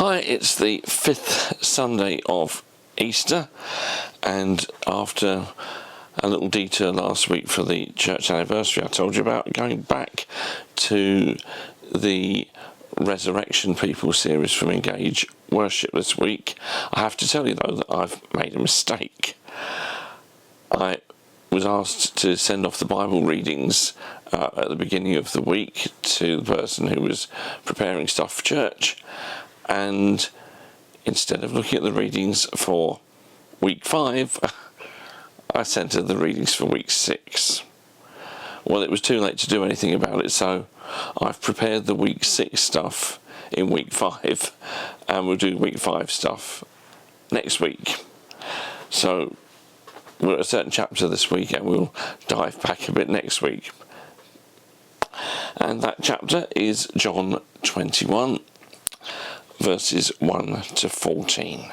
Hi, it's the 5th Sunday of Easter, and after a little detour last week for the church anniversary I told you about, going back to the Resurrection People series from Engage Worship this week, I have to tell you though that I've made a mistake. I was asked to send off the Bible readings at the beginning of the week to the person who was preparing stuff for church, and instead of looking at the readings for week 5, I sent her the readings for week 6. Well, it was too late to do anything about it, so I've prepared the week 6 stuff in week 5, and we'll do week 5 stuff next week. So we're at a certain chapter this week, and we'll dive back a bit next week. And that chapter is John 21, verses 1 to 14.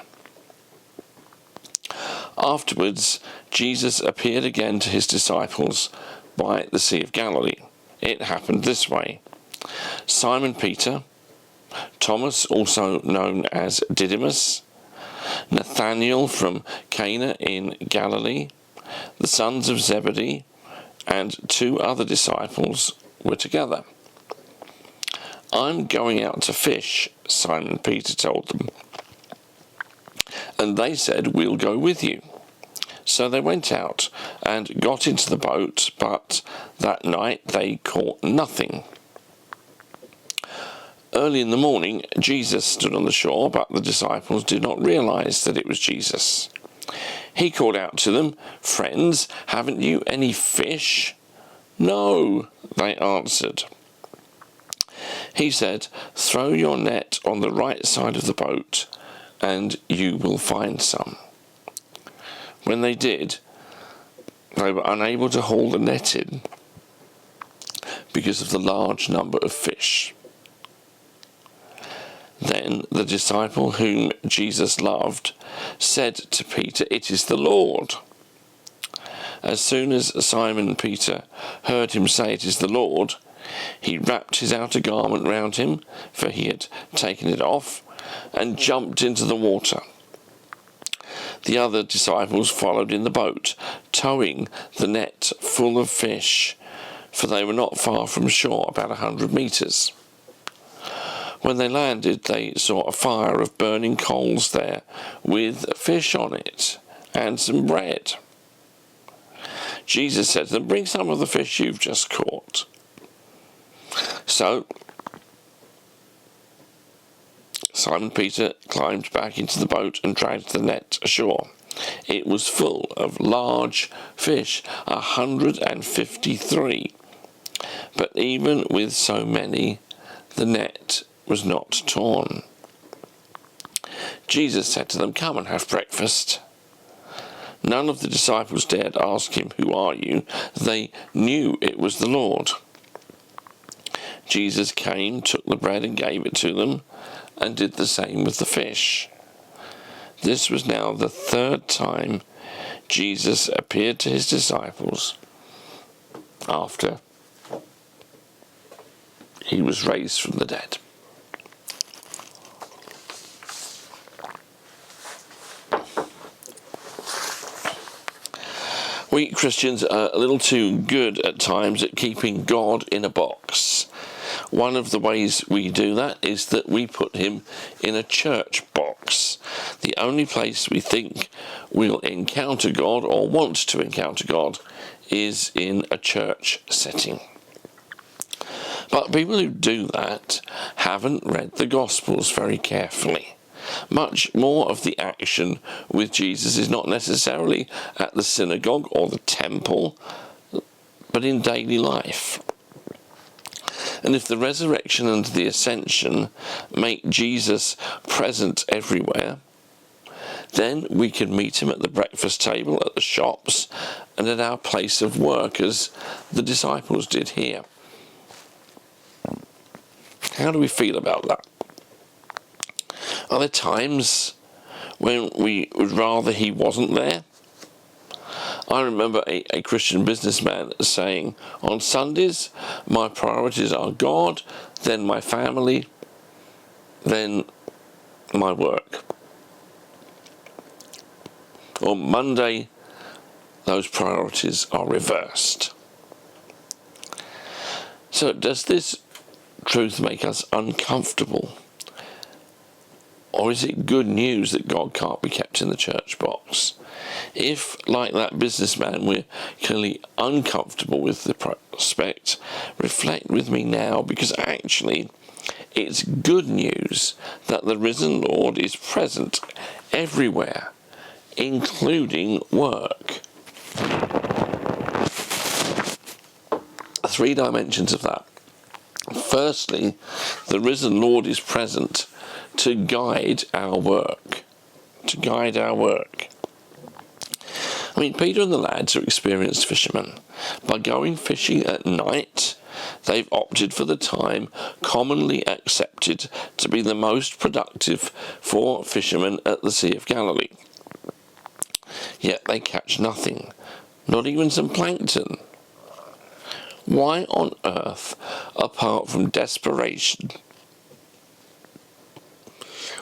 Afterwards, Jesus appeared again to his disciples by the Sea of Galilee. It happened this way. Simon Peter, Thomas, also known as Didymus, Nathanael from Cana in Galilee, the sons of Zebedee, and 2 other disciples were together. "I'm going out to fish," Simon Peter told them. And they said, "We'll go with you." So they went out and got into the boat, but that night they caught nothing. Early in the morning, Jesus stood on the shore, but the disciples did not realize that it was Jesus. He called out to them, "Friends, haven't you any fish?" "No," they answered. He said, "Throw your net on the right side of the boat, and you will find some." When they did, they were unable to haul the net in because of the large number of fish. Then the disciple whom Jesus loved said to Peter, "It is the Lord." As soon as Simon Peter heard him say, "It is the Lord," he wrapped his outer garment round him, for he had taken it off, and jumped into the water. The other disciples followed in the boat, towing the net full of fish, for they were not far from shore, about 100 meters. When they landed, they saw a fire of burning coals there, with fish on it, and some bread. Jesus said to them, "Bring some of the fish you've just caught." So Simon Peter climbed back into the boat and dragged the net ashore. It was full of large fish, 153. But even with so many, the net was not torn. Jesus said to them, "Come and have breakfast." None of the disciples dared ask him, "Who are you?" They knew it was the Lord. Jesus came, took the bread and gave it to them, and did the same with the fish. This was now the 3rd time Jesus appeared to his disciples after he was raised from the dead. We Christians are a little too good at times at keeping God in a box. One of the ways we do that is that we put him in a church box. The only place we think we'll encounter God or want to encounter God is in a church setting. But people who do that haven't read the Gospels very carefully. Much more of the action with Jesus is not necessarily at the synagogue or the temple, but in daily life. And if the resurrection and the ascension make Jesus present everywhere, then we can meet him at the breakfast table, at the shops, and at our place of work, as the disciples did here. How do we feel about that? Are there times when we would rather he wasn't there? I remember a Christian businessman saying, "On Sundays, my priorities are God, then my family, then my work. On Monday, those priorities are reversed. So does this truth make us uncomfortable? Or is it good news that God can't be kept in the church box? If, like that businessman, we're clearly uncomfortable with the prospect, reflect with me now, because actually it's good news that the risen Lord is present everywhere, including work. 3 dimensions of that. Firstly, the risen Lord is present to guide our work. To guide our work. I mean, Peter and the lads are experienced fishermen. By going fishing at night, they've opted for the time commonly accepted to be the most productive for fishermen at the Sea of Galilee. Yet they catch nothing, not even some plankton. Why on earth, apart from desperation,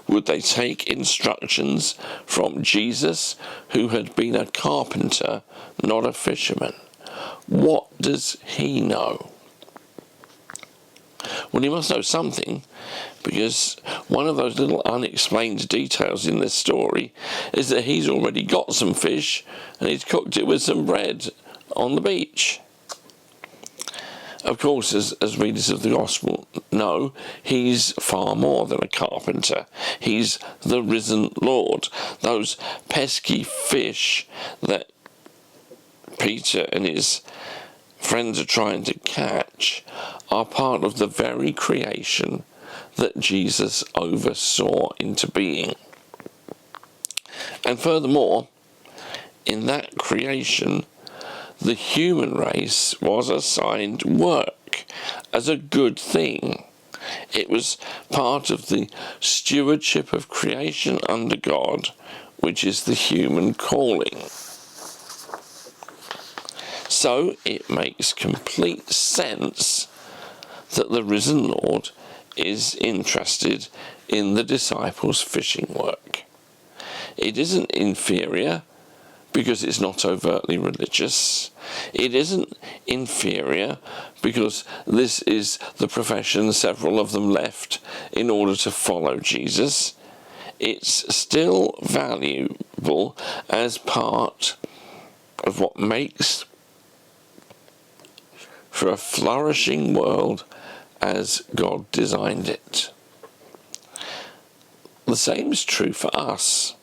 would they take instructions from Jesus, who had been a carpenter, not a fisherman? What does he know? Well, he must know something, because one of those little unexplained details in this story is that he's already got some fish and he's cooked it with some bread on the beach. Of course, as readers of the Gospel know, he's far more than a carpenter. He's the risen Lord. Those pesky fish that Peter and his friends are trying to catch are part of the very creation that Jesus oversaw into being. And furthermore, in that creation, the human race was assigned work as a good thing. It was part of the stewardship of creation under God, which is the human calling. So it makes complete sense that the risen Lord is interested in the disciples' fishing work. It isn't inferior because it's not overtly religious. It isn't inferior because this is the profession several of them left in order to follow Jesus. It's still valuable as part of what makes for a flourishing world as God designed it. The same is true for us.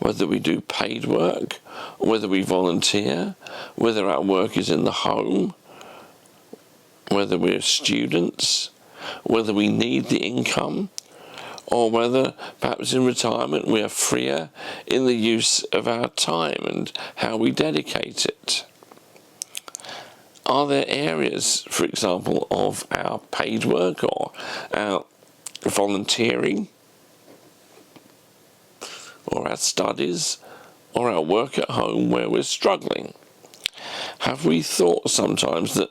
Whether we do paid work, whether we volunteer, whether our work is in the home, whether we're students, whether we need the income, or whether perhaps in retirement we are freer in the use of our time and how we dedicate it. Are there areas, for example, of our paid work or our volunteering, or our studies, or our work at home where we're struggling? Have we thought sometimes that,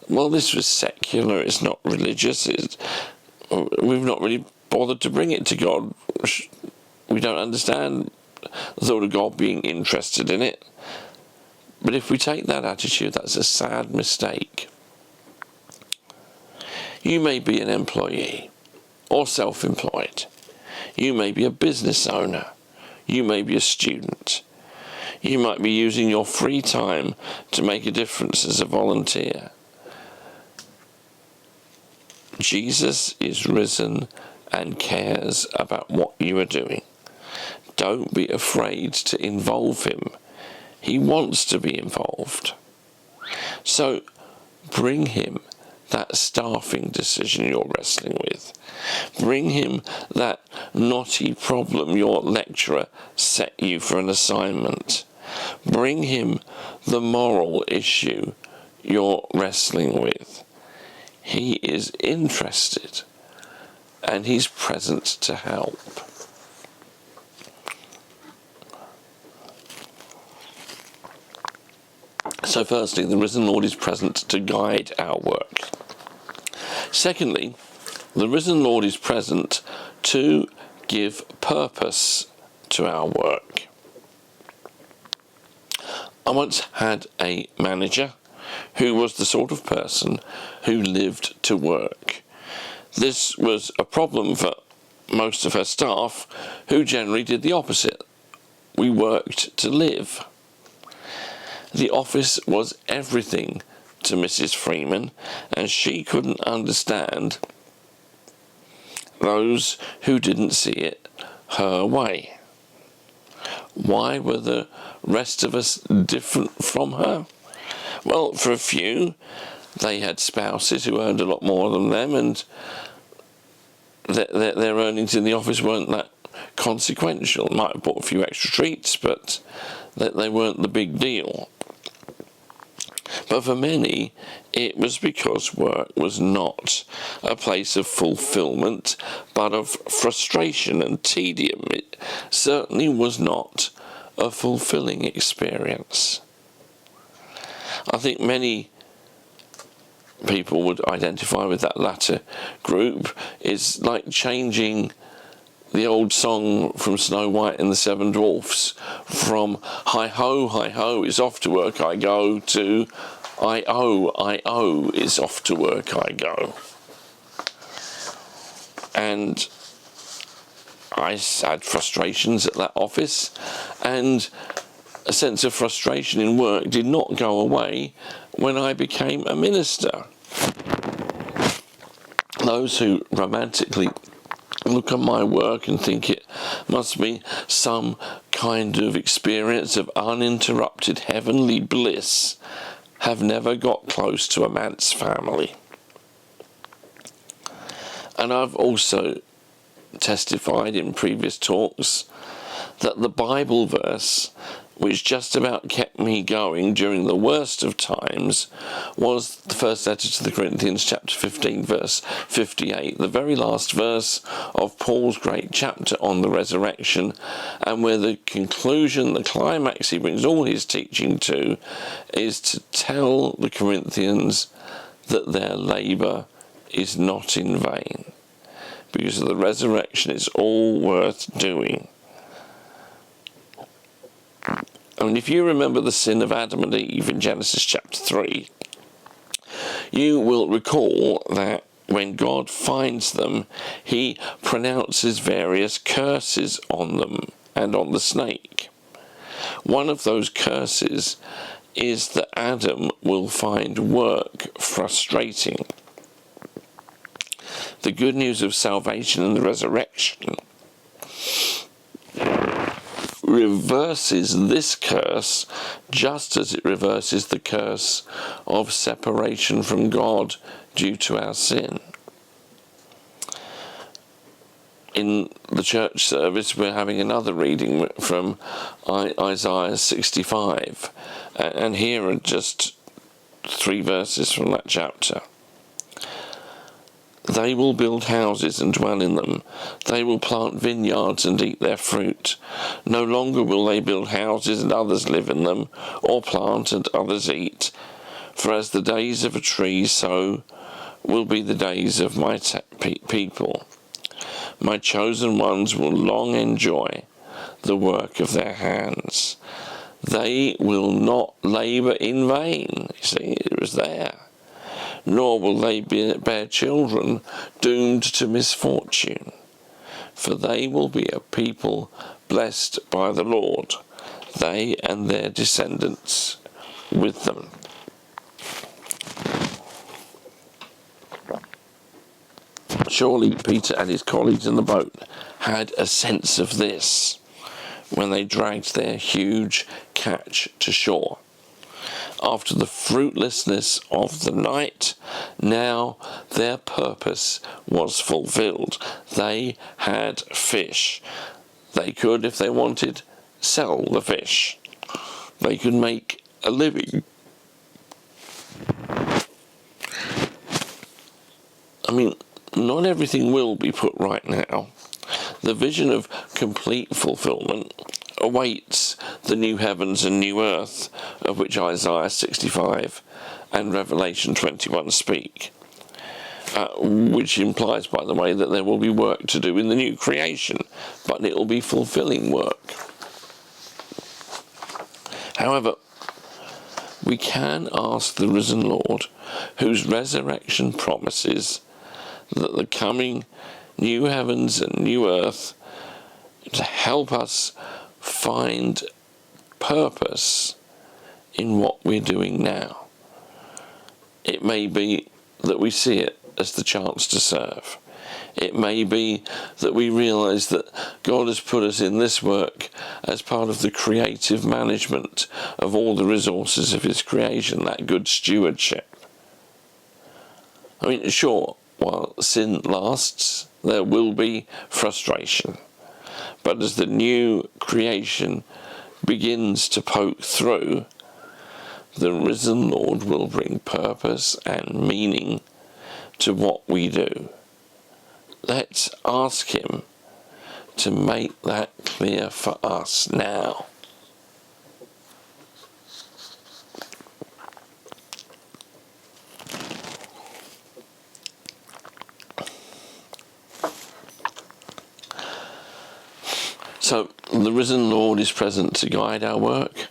well, this was secular, it's not religious, we've not really bothered to bring it to God, we don't understand the thought of God being interested in it? But if we take that attitude, that's a sad mistake. You may be an employee or self-employed. You may be a business owner. You may be a student. You might be using your free time to make a difference as a volunteer. Jesus is risen and cares about what you are doing. Don't be afraid to involve him. He wants to be involved. So bring him that staffing decision you're wrestling with. Bring him that knotty problem your lecturer set you for an assignment. Bring him the moral issue you're wrestling with. He is interested and he's present to help. So firstly, the risen Lord is present to guide our work. Secondly, the risen Lord is present to give purpose to our work. I once had a manager who was the sort of person who lived to work. This was a problem for most of her staff, who generally did the opposite. We worked to live. The office was everything to Mrs. Freeman, and she couldn't understand those who didn't see it her way. Why were the rest of us different from her? Well, for a few, they had spouses who earned a lot more than them, and their earnings in the office weren't that consequential. Might have bought a few extra treats, but they weren't the big deal. But for many, it was because work was not a place of fulfillment, but of frustration and tedium. It certainly was not a fulfilling experience. I think many people would identify with that latter group. It's like changing the old song from Snow White and the Seven Dwarfs from hi ho, it's off to work I go, to I owe, it's off to work I go. And I had frustrations at that office, and a sense of frustration in work did not go away when I became a minister. Those who romantically look at my work and think it must be some kind of experience of uninterrupted heavenly bliss have never got close to a man's family. And I've also testified in previous talks that the Bible verse which just about kept me going during the worst of times was the first letter to the Corinthians, chapter 15, verse 58, the very last verse of Paul's great chapter on the resurrection, and where the conclusion, the climax he brings all his teaching to, is to tell the Corinthians that their labour is not in vain, because of the resurrection it's all worth doing. I mean, if you remember the sin of Adam and Eve in Genesis chapter 3, you will recall that when God finds them, he pronounces various curses on them and on the snake. One of those curses is that Adam will find work frustrating. The good news of salvation and the resurrection reverses this curse just as it reverses the curse of separation from God due to our sin. In the church service, we're having another reading from Isaiah 65, and here are just 3 verses from that chapter. They will build houses and dwell in them. They will plant vineyards and eat their fruit. No longer will they build houses and others live in them, or plant and others eat. For as the days of a tree, so will be the days of my people. My chosen ones will long enjoy the work of their hands. They will not labour in vain. You see, it was there. Nor will they bear children doomed to misfortune. For they will be a people blessed by the Lord, they and their descendants with them. Surely Peter and his colleagues in the boat had a sense of this when they dragged their huge catch to shore. After the fruitlessness of the night, now their purpose was fulfilled. They had fish. They could, if they wanted, sell the fish. They could make a living. I mean, not everything will be put right now. The vision of complete fulfillment awaits the new heavens and new earth of which Isaiah 65 and Revelation 21 speak. which implies, by the way, that there will be work to do in the new creation, but it will be fulfilling work. However, we can ask the risen Lord, whose resurrection promises that the coming new heavens and new earth, to help us find purpose in what we're doing now. It may be that we see it as the chance to serve. It may be that we realise that God has put us in this work as part of the creative management of all the resources of his creation, that good stewardship. I mean, sure, while sin lasts, there will be frustration. But as the new creation begins to poke through, the risen Lord will bring purpose and meaning to what we do. Let's ask him to make that clear for us now. So, the risen Lord is present to guide our work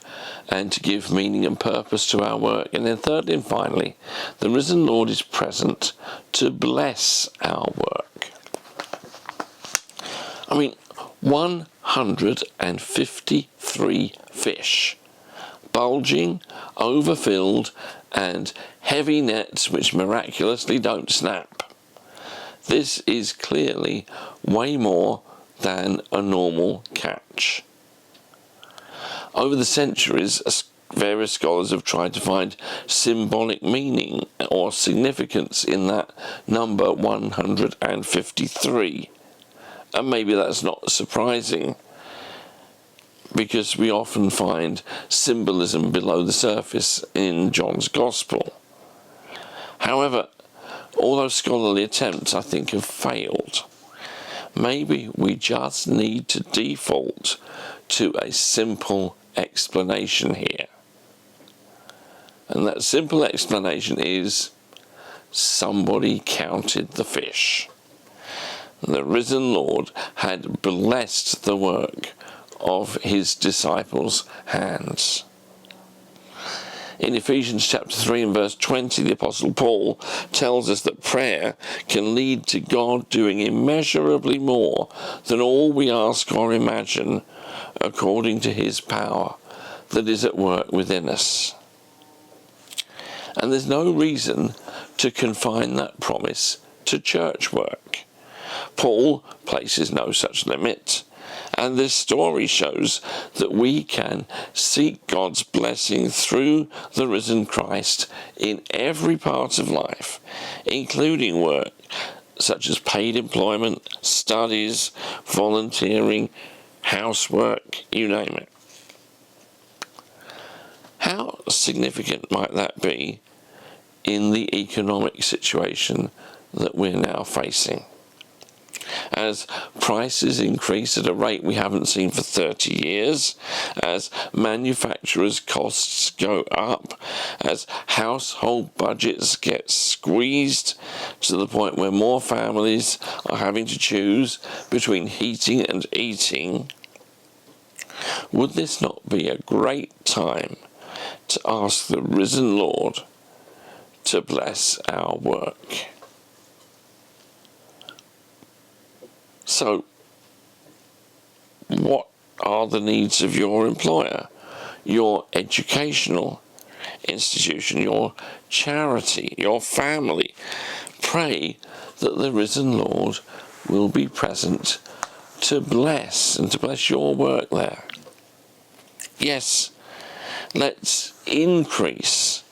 and to give meaning and purpose to our work. And then thirdly and finally, the risen Lord is present to bless our work. I mean, 153 fish, bulging, overfilled, and heavy nets which miraculously don't snap. This is clearly way more than a normal catch. Over the centuries, various scholars have tried to find symbolic meaning or significance in that number 153. And maybe that's not surprising, because we often find symbolism below the surface in John's Gospel. However, all those scholarly attempts, I think, have failed. Maybe we just need to default to a simple explanation here. And that simple explanation is, somebody counted the fish. The risen Lord had blessed the work of his disciples' hands. In Ephesians chapter 3 and verse 20, the Apostle Paul tells us that prayer can lead to God doing immeasurably more than all we ask or imagine, according to his power that is at work within us. And there's no reason to confine that promise to church work. Paul places no such limit, and this story shows that we can seek God's blessing through the risen Christ in every part of life, including work such as paid employment, studies, volunteering, housework, you name it. How significant might that be in the economic situation that we're now facing? As prices increase at a rate we haven't seen for 30 years, as manufacturers' costs go up, as household budgets get squeezed to the point where more families are having to choose between heating and eating, would this not be a great time to ask the risen Lord to bless our work? So, what are the needs of your employer, your educational institution, your charity, your family? Pray that the risen Lord will be present to bless and to bless your work there. Yes, let's increase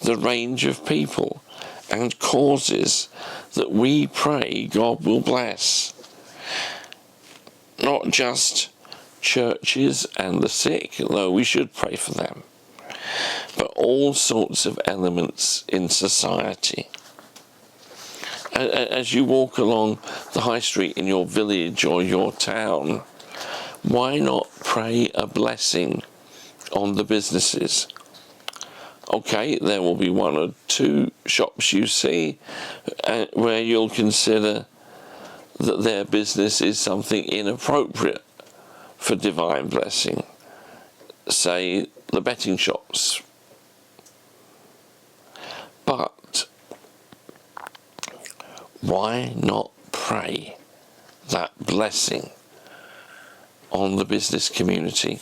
the range of people and causes that we pray God will bless. Not just churches and the sick, though we should pray for them, but all sorts of elements in society. As you walk along the high street in your village or your town, why not pray a blessing on the businesses, Okay, there will be one or two shops you see where you'll consider that their business is something inappropriate for divine blessing. Say, the betting shops. But why not pray that blessing on the business community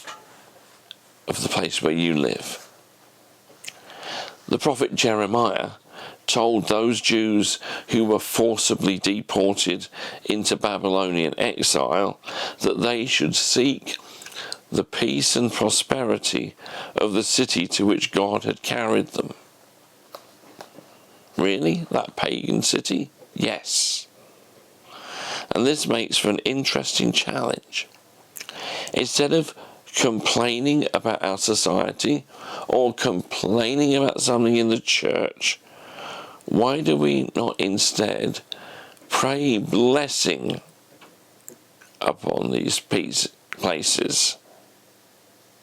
of the place where you live? The prophet Jeremiah told those Jews who were forcibly deported into Babylonian exile that they should seek the peace and prosperity of the city to which God had carried them. Really? That pagan city? Yes. And this makes for an interesting challenge. Instead of complaining about our society or complaining about something in the church, why do we not instead pray blessing upon these places?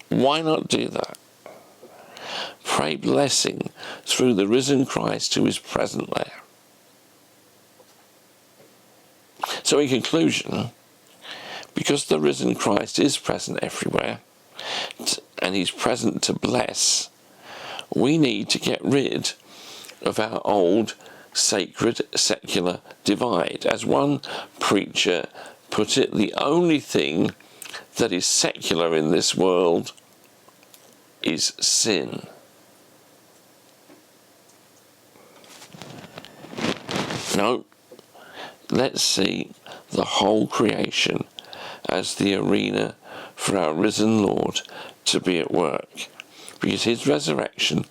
Why not do that? Pray blessing through the risen Christ who is present there. So in conclusion, because the risen Christ is present everywhere, and he's present to bless, we need to get rid of our old sacred secular divide. As one preacher put it, the only thing that is secular in this world is sin. No, let's see the whole creation as the arena for our risen Lord to be at work, because his resurrection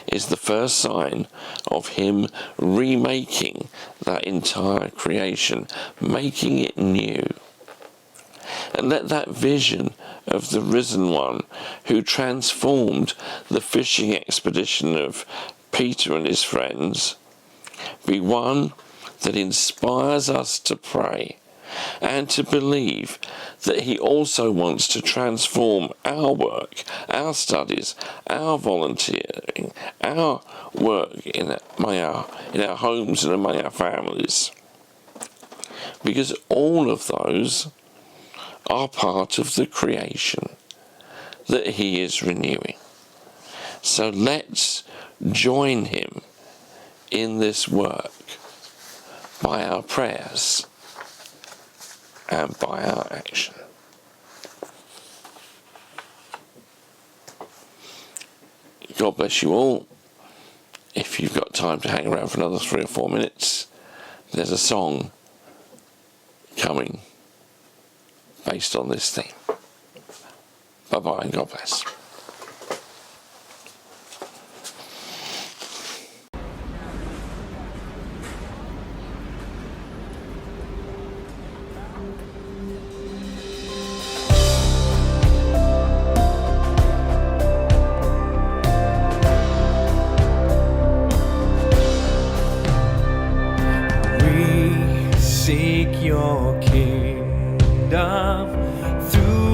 is the first sign of him remaking that entire creation, making it new. And let that vision of the risen one who transformed the fishing expedition of Peter and his friends be one that inspires us to pray and to believe that he also wants to transform our work, our studies, our volunteering, our work in our homes and among our families. Because all of those are part of the creation that he is renewing. So let's join him in this work by our prayers and by our action. God bless you all. If you've got time to hang around for another 3 or 4 minutes, there's a song coming based on this theme. Bye-bye and God bless. Seek your kingdom through